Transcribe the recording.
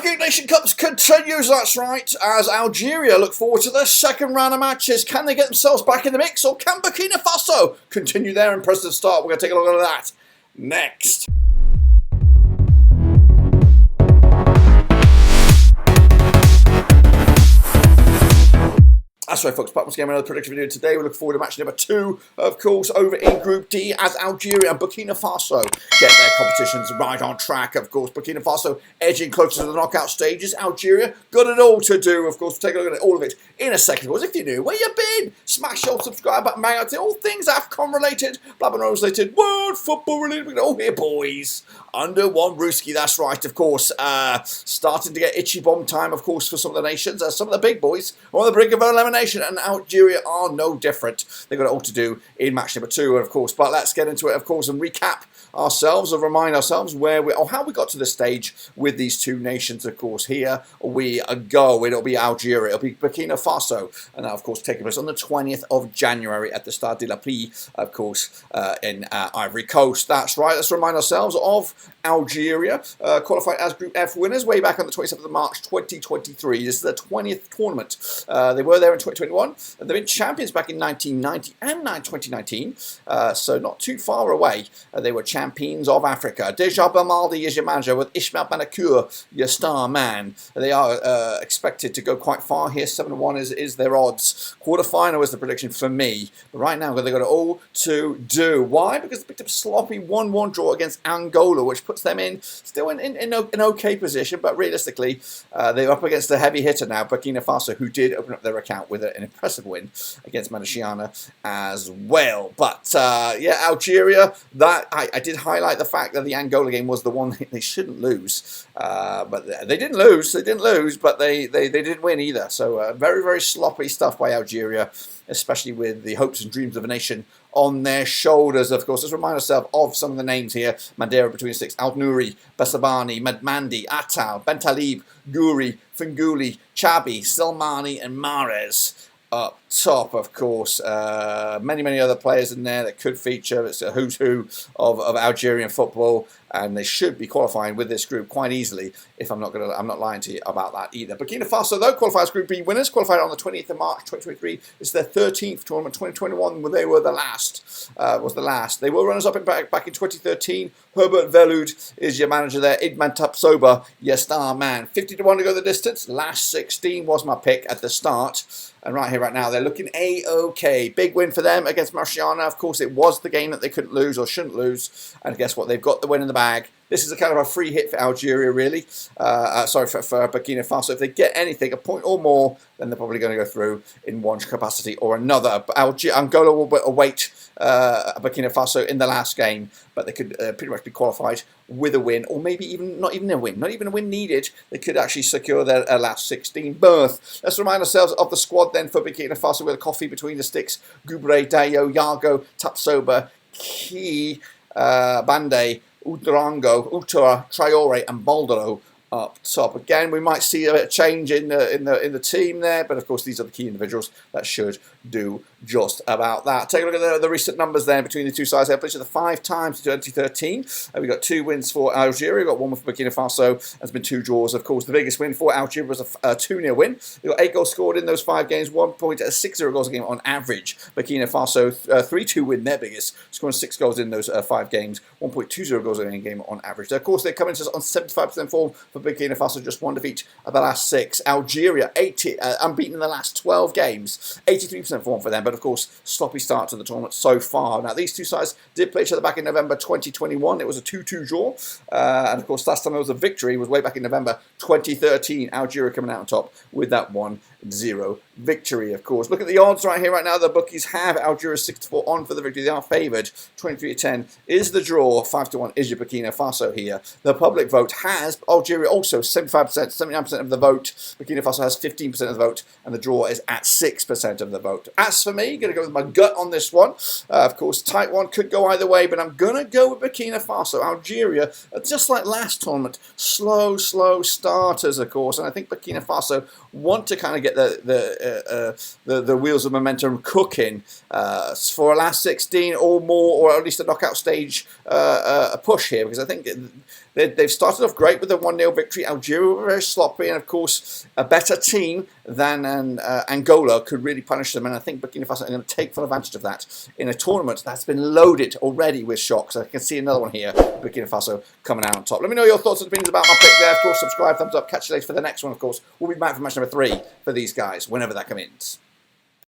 Nation Cups continues, that's right, as Algeria look forward to their second round of matches. Can they get themselves back in the mix, or can Burkina Faso continue their impressive start? We're going to take a look at that next. That's right, folks, back once again with another prediction video. Today we look forward to match number 2, of course, over in Group D, as Algeria and Burkina Faso get their competitions right on track. Of course, Burkina Faso edging closer to the knockout stages. Algeria got it all to do. Of course, we'll take a look at all of it in a second. Of course, if you're new, where you been? Smash your subscribe button, bang out all things AFCON related, Blabber Rose related, world football related. All here, boys, under one brewski. That's right, of course. Starting to get itchy bomb time, of course, for some of the nations. Some of the big boys are on the brink of elimination. And Algeria are no different. They've got it all to do in match number 2, of course. But let's get into it, of course, and recap ourselves and remind ourselves how we got to this stage with these two nations. Of course, here we go. It'll be Algeria, it'll be Burkina Faso, and that, of course, taking place on the 20th of January at the Stade de la Paix, of course, in Ivory Coast. That's right. Let's remind ourselves of Algeria qualified as Group F winners way back on the 27th of March 2023. This is their 20th tournament. They were there in 2021, and they've been champions back in 1990 and 2019, so not too far away. They were champions of Africa. Deja Belmaldi is your manager, with Ismail Benakour your star man. They are expected to go quite far here. 7-1 is their odds. Quarter-final is the prediction for me, but right now they've got it all to do. Why? Because they picked up a sloppy 1-1 draw against Angola, which puts them still in an okay position, but realistically they're up against a heavy hitter now, Burkina Faso, who did open up their account with an impressive win against Madashiana as well. But yeah, Algeria, that I did highlight the fact that the Angola game was the one they shouldn't lose, but they didn't lose. They didn't lose, but they didn't win either. So very, very sloppy stuff by Algeria, especially with the hopes and dreams of a nation on their shoulders. Of course, let's remind ourselves of some of the names here. Mandela between 6, Al Nouri, Besabani, Medmandi, Atal, Bentalib, Guri, Finguli, Chabi, Silmani, and Mahrez up top. Of course, many other players in there that could feature. It's a who's who of Algerian football, and they should be qualifying with this group quite easily. If I'm not lying to you about that either. Burkina Faso, though, qualifies Group B winners, qualified on the 20th of March 2023. It's their 13th tournament. 2021, when they were the last, was the last. They were runners up back in 2013. Herbert Velud is your manager there. Idman Tapsoba, your star man. 50-1 to go the distance. Last 16 was my pick at the start. And right here, right now, they're looking A-OK. Big win for them against Marciana. Of course, it was the game that they couldn't lose or shouldn't lose. And guess what? They've got the win in the bag. This is a kind of a free hit for Algeria, really. Sorry, for Burkina Faso. If they get anything, a point or more, then they're probably going to go through in one capacity or another. But Angola will await Burkina Faso in the last game, but they could pretty much be qualified with a win, or maybe not even a win needed. They could actually secure their last 16 berth. Let's remind ourselves of the squad then for Burkina Faso with a coffee between the sticks. Gubre, Dayo, Yago, Tapsoba, Ki, Bande, Udrango, Utura, Traore, and Boldero up top. Again, we might see a bit of change in the team there, but of course these are the key individuals that should do just about that. Take a look at the recent numbers there between the two sides. They played each other 5 times in 2013. We got 2 wins for Algeria, we got 1 for Burkina Faso. There's been 2 draws. Of course, the biggest win for Algeria was a 2-0 win. They got 8 goals scored in those 5 games, 1.60 goals a game on average. Burkina Faso 3-2 win, their biggest, scoring 6 goals in those 5 games, 1.20 goals a game on average. Of course, they're coming to us on 75% form for Burkina Faso, just 1 defeat of the last 6. Algeria, 80 unbeaten in the last 12 games, 83% form for them, but of course, sloppy start to the tournament so far. Now, these two sides did play each other back in November 2021. It was a 2-2 draw, and of course, last time there was a victory was way back in November 2013. Algeria coming out on top with that 1-0 victory, of course. Look at the odds right here, right now. The bookies have Algeria 6-4 on for the victory. They are favoured. 23-10 is the draw. 5-1 is your Burkina Faso here. The public vote has Algeria also 75%, 79% of the vote. Burkina Faso has 15% of the vote, and the draw is at 6% of the vote. As for me, going to go with my gut on this one. Of course, tight one, could go either way, but I'm going to go with Burkina Faso. Algeria, just like last tournament, slow starters, of course, and I think Burkina Faso want to kind of get the wheels of momentum cooking for a last 16 or more, or at least a knockout stage push here, because I think they've started off great with a 1-0 victory. Algeria were very sloppy, and of course, a better team than Angola could really punish them. And I think Burkina Faso are going to take full advantage of that in a tournament that's been loaded already with shocks. I can see another one here, Burkina Faso coming out on top. Let me know your thoughts and opinions about my pick there. Of course, subscribe, thumbs up, catch you later for the next one. Of course, we'll be back for match number 3 for these guys whenever that comes in.